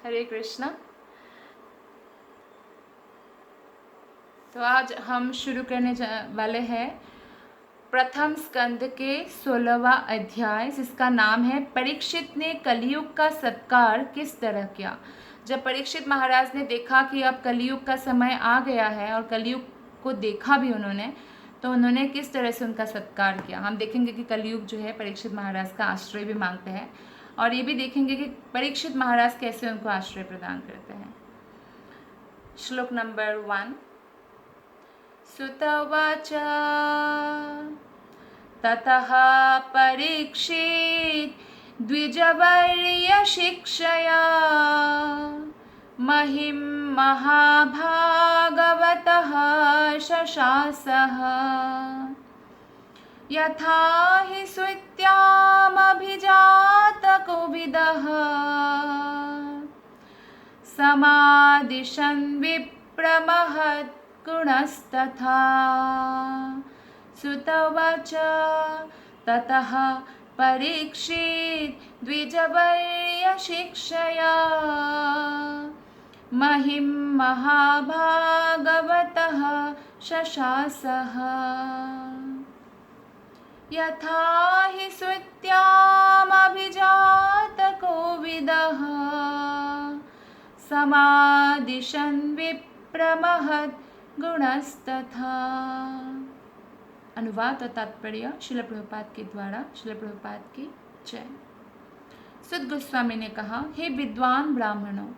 हरे कृष्णा। तो आज हम शुरू करने वाले हैं प्रथम स्कंद के 16वां अध्याय, जिसका नाम है परीक्षित ने कलयुग का सत्कार किस तरह किया। जब परीक्षित महाराज ने देखा कि अब कलयुग का समय आ गया है और कलयुग को देखा भी उन्होंने, तो उन्होंने किस तरह से उनका सत्कार किया। हम देखेंगे कि कलयुग जो है परीक्षित महाराज का आश्रय भी मांगते हैं, और ये भी देखेंगे कि परीक्षित महाराज कैसे उनको आश्रय प्रदान करते हैं। श्लोक नंबर 1। सुत उवाच ततः परीक्षित द्विजवर्य शिक्षया महिं महाभागवतः शशासः यथा हि सुत्यामभिजातकोविदः समादिशन् विप्रमहत् गुणस्तथा। सुत उवाच ततः परीक्षित द्विजवर्य शिक्षया महिं महाभागवतः शशासः यथा हि सुत्यामभिजातकोविदः समादिशन् विप्रमहत् गुणस्तथा। अनुवाद और तात्पर्य श्रील प्रभुपाद के द्वारा। श्रील प्रभुपाद की जय। सुत गोस्वामी ने कहा, हे विद्वान ब्राह्मणों,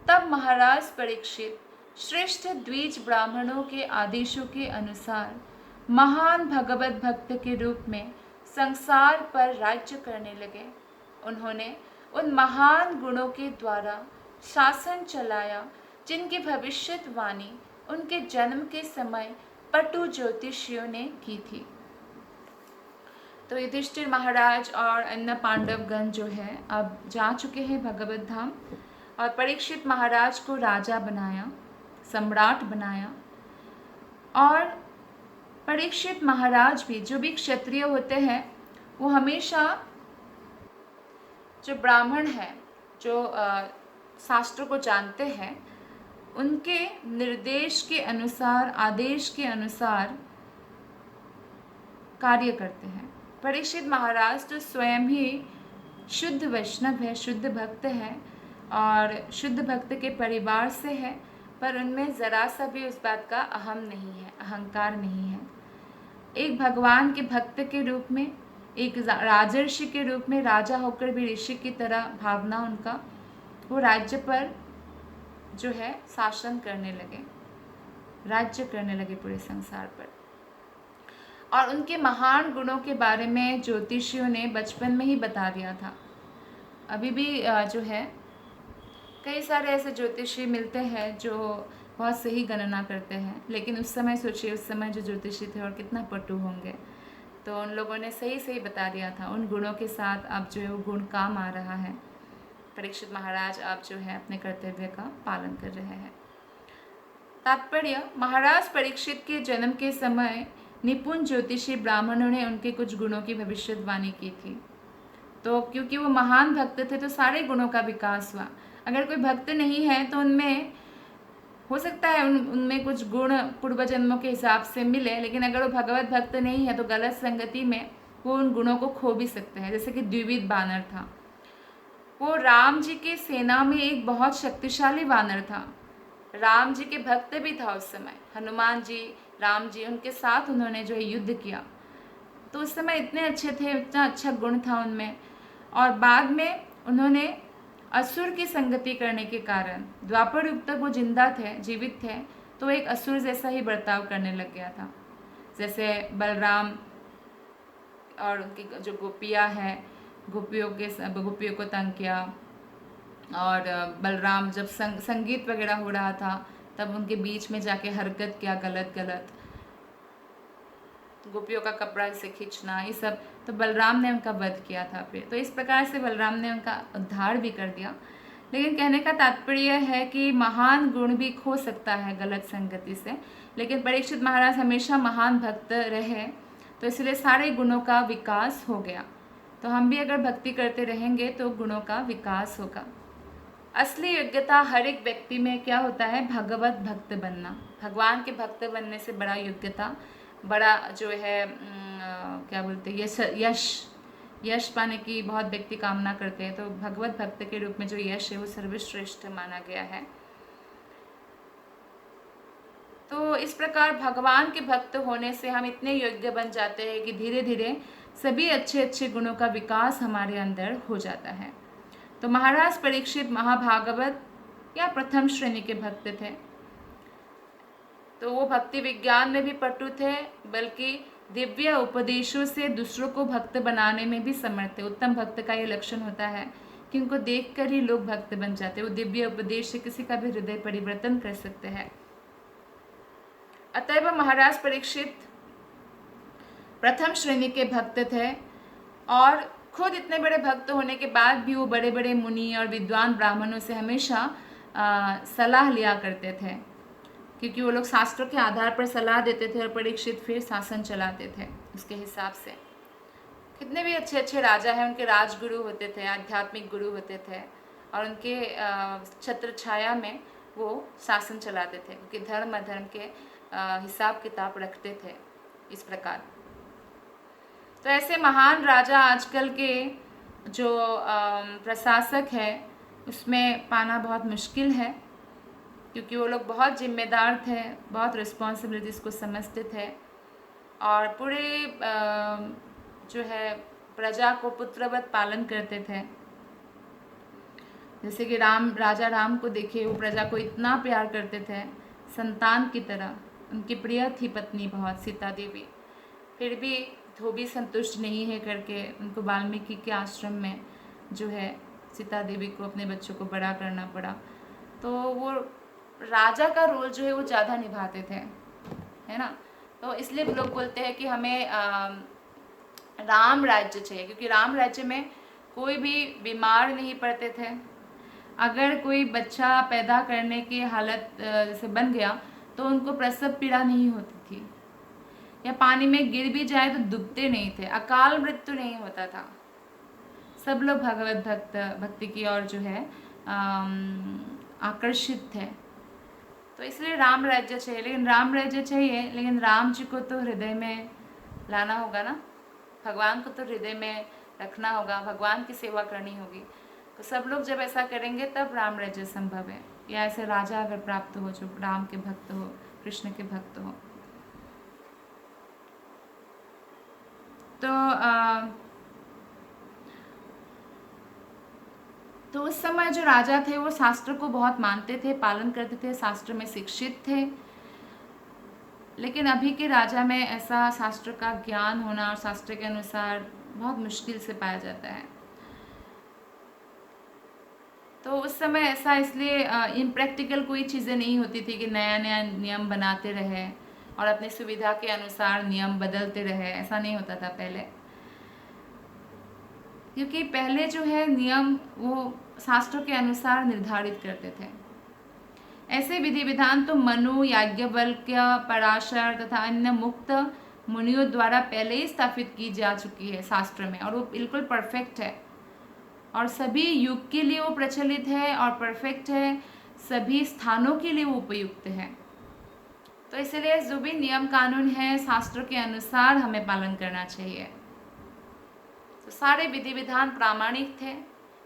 तब महाराज परीक्षित श्रेष्ठ द्विज ब्राह्मणों के आदेशों के अनुसार महान भगवत भक्त के रूप में संसार पर राज्य करने लगे। उन्होंने उन महान गुणों के द्वारा शासन चलाया जिनकी भविष्यवाणी उनके जन्म के समय पटु ज्योतिषियों ने की थी। तो युधिष्ठिर महाराज और अन्य पांडवगण जो है अब जा चुके हैं भगवत धाम, और परीक्षित महाराज को राजा बनाया, सम्राट बनाया। और परीक्षित महाराज भी, जो भी क्षत्रिय होते हैं, वो हमेशा जो ब्राह्मण है, जो शास्त्र को जानते हैं, उनके निर्देश के अनुसार, आदेश के अनुसार कार्य करते हैं। परीक्षित महाराज तो स्वयं ही शुद्ध वैष्णव है, शुद्ध भक्त है, और शुद्ध भक्त के परिवार से है, पर उनमें ज़रा सा भी उस बात का अहम नहीं है, अहंकार नहीं है। एक भगवान के भक्त के रूप में, एक राजर्षि के रूप में, राजा होकर भी ऋषि की तरह भावना उनका, वो राज्य पर जो है शासन करने लगे, राज्य करने लगे पूरे संसार पर। और उनके महान गुणों के बारे में ज्योतिषियों ने बचपन में ही बता दिया था। अभी भी जो है कई सारे ऐसे ज्योतिषी मिलते हैं जो बहुत सही गणना करते हैं, लेकिन उस समय सोचिए, उस समय जो ज्योतिषी थे और कितना पटु होंगे। तो उन लोगों ने सही सही बता दिया था। उन गुणों के साथ अब जो है वो गुण काम आ रहा है। परीक्षित महाराज आप जो है अपने कर्तव्य का पालन कर रहे हैं। तात्पर्य, महाराज परीक्षित के जन्म के समय निपुण ज्योतिषी ब्राह्मणों ने उनके कुछ गुणों की भविष्यवाणी की थी। तो क्योंकि वो महान भक्त थे तो सारे गुणों का विकास हुआ। अगर कोई भक्त नहीं है तो उनमें हो सकता है उनमें कुछ गुण पूर्व जन्मों के हिसाब से मिले, लेकिन अगर वो भगवत भक्त नहीं है तो गलत संगति में वो उन गुणों को खो भी सकते हैं। जैसे कि द्विविध वानर था, वो राम जी की सेना में एक बहुत शक्तिशाली वानर था। राम जी के भक्त भी था उस समय। हनुमान जी, राम जी, उनके साथ उन्होंने जो है युद्ध किया। तो उस समय इतने अच्छे थे, इतना अच्छा गुण था उनमें। और बाद में उन्होंने असुर की संगति करने के कारण, द्वापर युग तक वो जिंदा थे, जीवित थे, तो एक असुर जैसा ही बर्ताव करने लग गया था। जैसे बलराम और उनकी जो गोपियाँ हैं, गोपियों को तंग किया। और बलराम जब संगीत वगैरह हो रहा था तब उनके बीच में जाके हरकत किया, गलत गोपियों का कपड़ा से खींचना, ये सब। तो बलराम ने उनका वध किया था फिर। तो इस प्रकार से बलराम ने उनका उद्धार भी कर दिया। लेकिन कहने का तात्पर्य है कि महान गुण भी खो सकता है गलत संगति से, लेकिन परीक्षित महाराज हमेशा महान भक्त रहे, तो इसलिए सारे गुणों का विकास हो गया। तो हम भी अगर भक्ति करते रहेंगे तो गुणों का विकास होगा। असली योग्यता हर एक व्यक्ति में क्या होता है, भगवत भक्त बनना। भगवान के भक्त बनने से बड़ा योग्यता, बड़ा जो है क्या बोलते हैं, यश यश पाने की बहुत व्यक्ति कामना करते हैं। तो भगवत भक्त के रूप में जो यश है वो सर्वश्रेष्ठ माना गया है। तो इस प्रकार भगवान के भक्त होने से हम इतने योग्य बन जाते हैं कि धीरे धीरे सभी अच्छे अच्छे गुणों का विकास हमारे अंदर हो जाता है। तो महाराज परीक्षित महाभागवत या प्रथम श्रेणी के भक्त थे। तो वो भक्ति विज्ञान में भी पटु थे, बल्कि दिव्य उपदेशों से दूसरों को भक्त बनाने में भी समर्थ थे। उत्तम भक्त का ये लक्षण होता है कि उनको देखकर ही लोग भक्त बन जाते हैं। वो दिव्य उपदेश से किसी का भी हृदय परिवर्तन कर सकते हैं। अतएव महाराज परीक्षित प्रथम श्रेणी के भक्त थे और खुद इतने बड़े भक्त होने के बाद भी वो बड़े बड़े मुनि और विद्वान ब्राह्मणों से हमेशा सलाह लिया करते थे, क्योंकि वो लोग शास्त्रों के आधार पर सलाह देते थे और परीक्षित फिर शासन चलाते थे उसके हिसाब से। कितने भी अच्छे अच्छे राजा हैं, उनके राजगुरु होते थे, आध्यात्मिक गुरु होते थे और उनके छत्र छाया में वो शासन चलाते थे, क्योंकि धर्म अधर्म के हिसाब किताब रखते थे इस प्रकार। तो ऐसे महान राजा आजकल के जो प्रशासक है उसमें पाना बहुत मुश्किल है, क्योंकि वो लोग बहुत जिम्मेदार थे, बहुत रिस्पॉन्सिबिलिटीज़ को समझते थे और पूरे जो है प्रजा को पुत्रवत पालन करते थे। जैसे कि राजा राम को देखिए, वो प्रजा को इतना प्यार करते थे, संतान की तरह। उनकी प्रिय थी पत्नी बहुत, सीता देवी। फिर भी धोबी संतुष्ट नहीं है करके उनको वाल्मीकि के आश्रम में जो है सीता देवी को अपने बच्चों को बड़ा करना पड़ा। तो वो राजा का रोल जो है वो ज़्यादा निभाते थे, है ना। तो इसलिए लोग बोलते हैं कि हमें राम राज्य चाहिए, क्योंकि राम राज्य में कोई भी बीमार नहीं पड़ते थे। अगर कोई बच्चा पैदा करने की हालत जैसे बन गया तो उनको प्रसव पीड़ा नहीं होती थी, या पानी में गिर भी जाए तो डूबते नहीं थे, अकाल मृत्यु नहीं होता था। सब लोग भगवत भक्ति की ओर जो है आकर्षित थे। तो इसलिए राम राज्य चाहिए, लेकिन राम राज्य चाहिए लेकिन राम जी को तो हृदय में लाना होगा ना, भगवान को तो हृदय में रखना होगा, भगवान की सेवा करनी होगी। तो सब लोग जब ऐसा करेंगे तब राम राज्य संभव है, या ऐसे राजा अगर प्राप्त हो जो राम के भक्त हो, कृष्ण के भक्त हो। तो उस समय जो राजा थे वो शास्त्र को बहुत मानते थे, पालन करते थे, शास्त्र में शिक्षित थे। लेकिन अभी के राजा में ऐसा शास्त्र का ज्ञान होना और शास्त्र के अनुसार बहुत मुश्किल से पाया जाता है। तो उस समय ऐसा इसलिए इम्प्रैक्टिकल कोई चीज़ें नहीं होती थी कि नया नया नियम बनाते रहे और अपनी सुविधा के अनुसार नियम बदलते रहे, ऐसा नहीं होता था पहले। क्योंकि पहले जो है नियम वो शास्त्रों के अनुसार निर्धारित करते थे। ऐसे विधि विधान तो मनु, याज्ञवल्क्य, पराशर तथा अन्य मुक्त मुनियों द्वारा पहले ही स्थापित की जा चुकी है शास्त्र में, और वो बिल्कुल परफेक्ट है और सभी युग के लिए वो प्रचलित है और परफेक्ट है, सभी स्थानों के लिए वो उपयुक्त है। तो इसलिए जो भी नियम कानून है शास्त्रों के अनुसार हमें पालन करना चाहिए। तो सारे विधि विधान प्रामाणिक थे,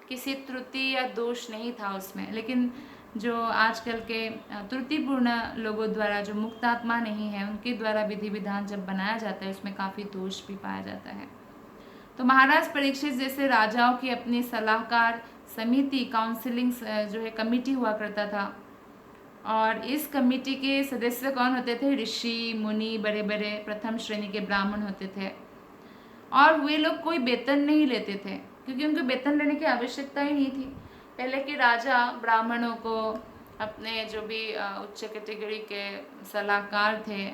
किसी त्रुटि या दोष नहीं था उसमें। लेकिन जो आजकल के त्रुटिपूर्ण लोगों द्वारा, जो मुक्त आत्मा नहीं है, उनके द्वारा विधि विधान जब बनाया जाता है उसमें काफ़ी दोष भी पाया जाता है। तो महाराज परीक्षित जैसे राजाओं की अपनी सलाहकार समिति, काउंसिलिंग जो है कमेटी हुआ करता था, और इस कमेटी के सदस्य कौन होते थे? ऋषि मुनि, बड़े बड़े प्रथम श्रेणी के ब्राह्मण होते थे। और वे लोग कोई वेतन नहीं लेते थे, क्योंकि उनको वेतन लेने की आवश्यकता ही नहीं थी। पहले के राजा ब्राह्मणों को, अपने जो भी उच्च कैटेगरी के सलाहकार थे,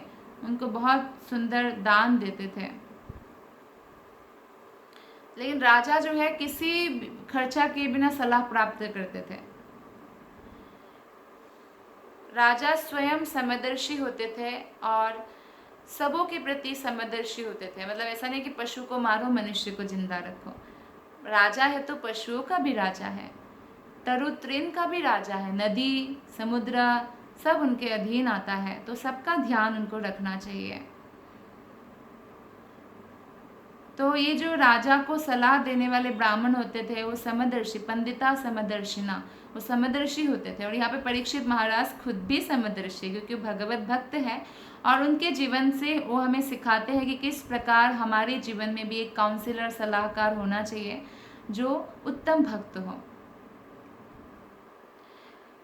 उनको बहुत सुंदर दान देते थे। लेकिन राजा जो है किसी खर्चा के बिना सलाह प्राप्त करते थे। राजा स्वयं समदर्शी होते थे और सबों के प्रति समदर्शी होते थे। मतलब ऐसा नहीं कि पशु को मारो, मनुष्य को जिंदा रखो। राजा है तो पशुओं का भी राजा है, तरुत्रिन का भी राजा है, नदी समुद्र सब उनके अधीन आता है, तो सबका ध्यान उनको रखना चाहिए। तो ये जो राजा को सलाह देने वाले ब्राह्मण होते थे वो समदर्शी, पंडिता समदर्शिना, वो समदर्शी होते थे। और यहाँ पे परीक्षित महाराज खुद भी समदर्शी, क्योंकि वो भगवत भक्त है और उनके जीवन से वो हमें सिखाते हैं कि किस प्रकार हमारे जीवन में भी एक काउंसलर, सलाहकार होना चाहिए जो उत्तम भक्त हो।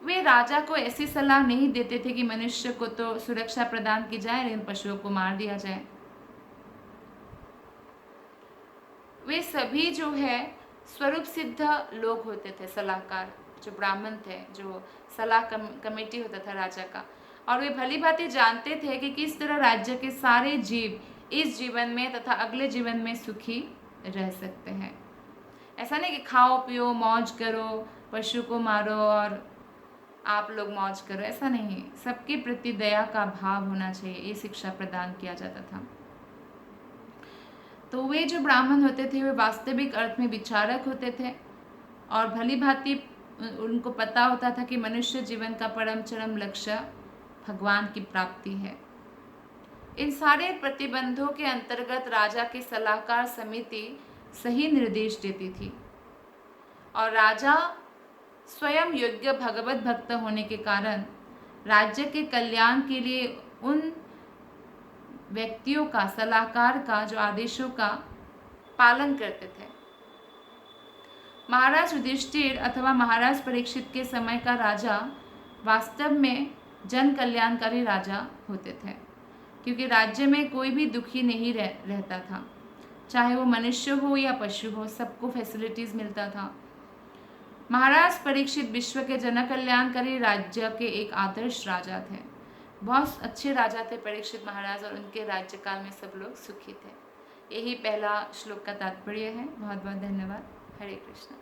वे राजा को ऐसी सलाह नहीं देते थे कि मनुष्य को तो सुरक्षा प्रदान की जाए लेकिन पशुओं को मार दिया जाए। वे सभी जो है स्वरूप सिद्ध लोग होते थे, सलाहकार जो ब्राह्मण थे, जो सलाह कमेटी होता था राजा का। और वे भली भांति जानते थे कि किस तरह राज्य के सारे जीव इस जीवन में तथा अगले जीवन में सुखी रह सकते हैं। ऐसा नहीं कि खाओ पियो मौज करो, पशु को मारो और आप लोग मौज करो, ऐसा नहीं। सबके प्रति दया का भाव होना चाहिए, ये शिक्षा प्रदान किया जाता था। तो वे जो ब्राह्मण होते थे वे वास्तविक अर्थ में विचारक होते थे और भली भांति उनको पता होता था कि मनुष्य जीवन का परम चरम लक्ष्य भगवान की प्राप्ति है। इन सारे प्रतिबंधों के अंतर्गत राजा की सलाहकार समिति सही निर्देश देती थी और राजा स्वयं योग्य भगवत भक्त होने के कारण राज्य के कल्याण के लिए उन व्यक्तियों का, सलाहकार का जो आदेशों का पालन करते थे। महाराज युधिष्ठिर अथवा महाराज परीक्षित के समय का राजा वास्तव में जन कल्याणकारी राजा होते थे, क्योंकि राज्य में कोई भी दुखी नहीं रहता था, चाहे वो मनुष्य हो या पशु हो, सबको फैसिलिटीज मिलता था। महाराज परीक्षित विश्व के जन कल्याणकारी राज्य के एक आदर्श राजा थे। बहुत अच्छे राजा थे परीक्षित महाराज और उनके राज्यकाल में सब लोग सुखी थे। यही पहला श्लोक का तात्पर्य है। बहुत बहुत धन्यवाद। हरे कृष्ण।